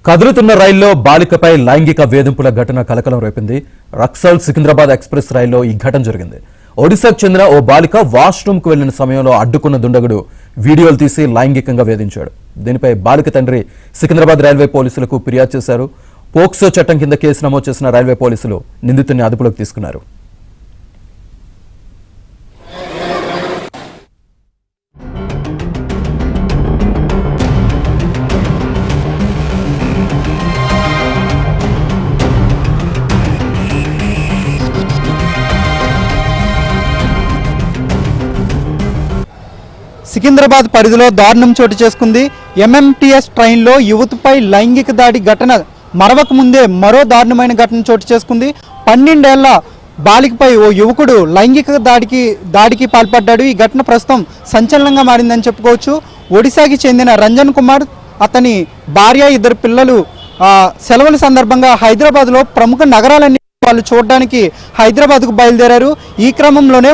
కదులుతున్న రైల్లో బాలికపై లైంగిక వేధింపుల ఘటన కలకలం రేపింది. రక్సల్ సికింద్రాబాద్ ఎక్స్ప్రెస్ రైల్లో ఈ ఘటన జరిగింది. ఒడిశాకు చెందిన ఓ బాలిక వాష్రూమ్ కు వెళ్లిన సమయంలో అడ్డుకున్న దుండగుడు వీడియోలు తీసి లైంగికంగా వేధించాడు. దీనిపై బాలిక తండ్రి సికింద్రాబాద్ రైల్వే పోలీసులకు ఫిర్యాదు చేశారు. పోక్సో చట్టం కింద కేసు నమోదు చేసిన రైల్వే పోలీసులు నిందితుడిని అదుపులోకి తీసుకున్నారు. సికింద్రాబాద్ పరిధిలో దారుణం చోటు చేసుకుంది. ఎంఎంటీఎస్ ట్రైన్లో యువతిపై లైంగిక దాడి ఘటన మరవక ముందే మరో దారుణమైన ఘటన చోటు చేసుకుంది. 12 ఏళ్ల బాలికపై ఓ యువకుడు లైంగిక దాడికి పాల్పడ్డాడు. ఈ ఘటన ప్రస్తుతం సంచలనంగా మారిందని చెప్పుకోవచ్చు. ఒడిశాకి చెందిన రంజన్ కుమార్, అతని భార్య, 2 పిల్లలు సెలవుల సందర్భంగా హైదరాబాద్లో ప్రముఖ నగరాలన్నీ వాళ్ళు చూడడానికి హైదరాబాద్కు బయలుదేరారు. ఈ క్రమంలోనే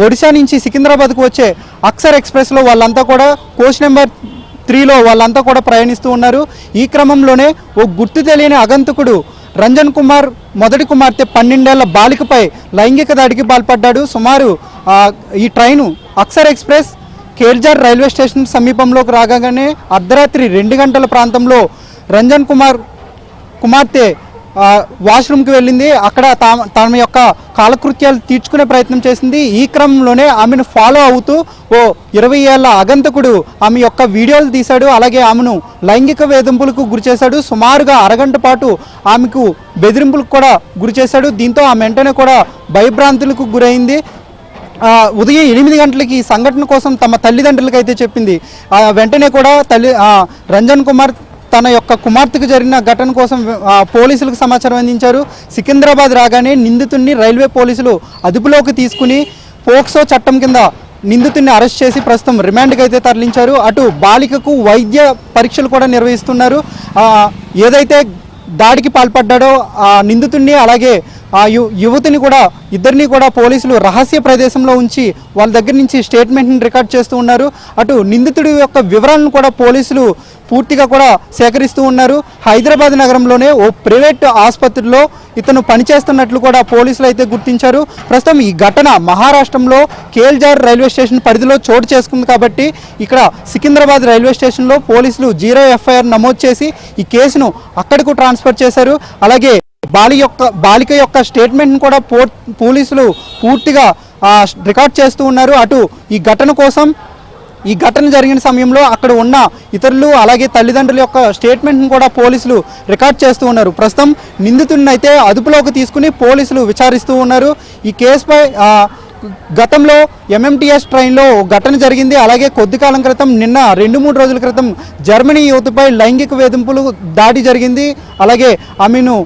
ఒడిశా నుంచి సికింద్రాబాద్కు వచ్చే అక్సర్ ఎక్స్ప్రెస్లో వాళ్ళంతా కూడా కోచ్ నెంబర్ 3లో వాళ్ళంతా కూడా ప్రయాణిస్తూ ఉన్నారు. ఈ క్రమంలోనే ఓ గుర్తు తెలియని అగంతకుడు రంజన్ కుమార్ మొదటి కుమార్తె 12 ఏళ్ల బాలికపై లైంగిక దాడికి పాల్పడ్డాడు. సుమారు ఈ train Akbar express కేర్జార్ railway station సమీపంలోకి రాగానే అర్ధరాత్రి 2 గంటల ప్రాంతంలో రంజన్ కుమార్ కుమార్తె వాష్రూమ్కి వెళ్ళింది. అక్కడ తమ యొక్క కాలకృత్యాలు తీర్చుకునే ప్రయత్నం చేసింది. ఈ క్రమంలోనే ఆమెను ఫాలో అవుతూ ఓ 20 ఏళ్ల అగంతకుడు ఆమె యొక్క వీడియోలు తీశాడు. అలాగే ఆమెను లైంగిక వేధింపులకు గురి చేశాడు. సుమారుగా అరగంట పాటు ఆమెకు బెదిరింపులకు కూడా గురి చేశాడు. దీంతో ఆమె వెంటనే కూడా భయభ్రాంతులకు గురైంది. ఉదయం 8 గంటలకి ఈ సంఘటన కోసం తమ తల్లిదండ్రులకు అయితే చెప్పింది. వెంటనే కూడా రంజన్ కుమార్ తన యొక్క కుమార్తెకు జరిగిన ఘటన కోసం పోలీసులకు సమాచారం అందించారు. సికింద్రాబాద్ రాగానే నిందితుడిని రైల్వే పోలీసులు అదుపులోకి తీసుకుని పోక్సో చట్టం కింద నిందితుడిని అరెస్ట్ చేసి ప్రస్తుతం రిమాండ్కి అయితే తరలించారు. అటు బాలికకు వైద్య పరీక్షలు కూడా నిర్వహిస్తున్నారు. ఏదైతే దాడికి పాల్పడ్డాడో ఆ నిందితుడిని అలాగే ఆ యువతిని కూడా ఇద్దరిని కూడా పోలీసులు రహస్య ప్రదేశంలో ఉంచి వాళ్ళ దగ్గర నుంచి స్టేట్మెంట్ని రికార్డ్ చేస్తూ ఉన్నారు. అటు నిందితుడి యొక్క వివరాలను కూడా పోలీసులు పూర్తిగా కూడా సేకరిస్తూ ఉన్నారు. హైదరాబాద్ నగరంలోనే ఓ ప్రైవేట్ ఆసుపత్రిలో ఇతను పనిచేస్తున్నట్లు కూడా పోలీసులు అయితే గుర్తించారు. ప్రస్తుతం ఈ ఘటన మహారాష్ట్రంలో కేల్జార్ రైల్వే స్టేషన్ పరిధిలో చోటు చేసుకుంది కాబట్టి ఇక్కడ సికింద్రాబాద్ రైల్వే స్టేషన్లో పోలీసులు 0 FIR నమోదు చేసి ఈ కేసును అక్కడకు ట్రాన్స్ఫర్ చేశారు. అలాగే బాలిక యొక్క స్టేట్మెంట్ను కూడా పోలీసులు పూర్తిగా రికార్డ్ చేస్తూ ఉన్నారు. అటు ఈ ఘటన జరిగిన సమయంలో అక్కడ ఉన్న ఇతరులు అలాగే తల్లిదండ్రుల యొక్క స్టేట్మెంట్ను కూడా పోలీసులు రికార్డ్ చేస్తూ ఉన్నారు. ప్రస్తుతం నిందితుడిని అయితే అదుపులోకి తీసుకుని పోలీసులు విచారిస్తూ ఉన్నారు. ఈ కేసుపై గతంలో ఎంఎంటీఎస్ ట్రైన్లో ఘటన జరిగింది. అలాగే కొద్ది కాలం క్రితం నిన్న 2-3 రోజుల క్రితం జర్మనీ యువతపై లైంగిక వేధింపులు దాడి జరిగింది. అలాగే ఆమెను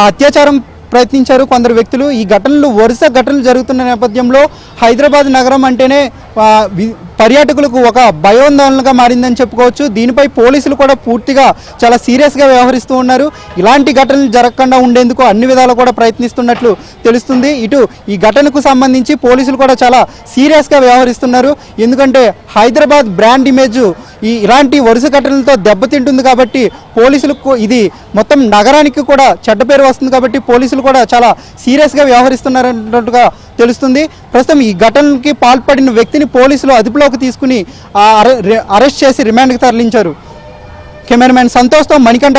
అత్యాచారం ప్రయత్నించారు కొందరు వ్యక్తులు. ఈ ఘటనలు వరుస ఘటనలు జరుగుతున్న నేపథ్యంలో హైదరాబాద్ నగరం అంటేనే పర్యాటకులకు ఒక భయోందోళనగా మారిందని చెప్పుకోవచ్చు. దీనిపై పోలీసులు కూడా పూర్తిగా చాలా సీరియస్గా వ్యవహరిస్తూ ఉన్నారు. ఇలాంటి ఘటనలు జరగకుండా ఉండేందుకు అన్ని విధాలు కూడా ప్రయత్నిస్తున్నట్లు తెలుస్తుంది. ఇటు ఈ ఘటనకు సంబంధించి పోలీసులు కూడా చాలా సీరియస్గా వ్యవహరిస్తున్నారు. ఎందుకంటే హైదరాబాద్ బ్రాండ్ ఇమేజ్ ఇలాంటి వరుస ఘటనలతో దెబ్బతింటుంది కాబట్టి పోలీసులకు ఇది మొత్తం నగరానికి కూడా చెడ్డ పేరు వస్తుంది కాబట్టి పోలీసులు కూడా చాలా సీరియస్గా వ్యవహరిస్తున్నారన్నట్టుగా తెలుస్తుంది. ప్రస్తుతం ఈ ఘటనకి పాల్పడిన వ్యక్తిని పోలీసులు అదుపులోకి తీసుకుని అరెస్ట్ చేసి రిమాండ్కి తరలించారు. కెమెరామెన్ సంతోష్తో మణికంఠ.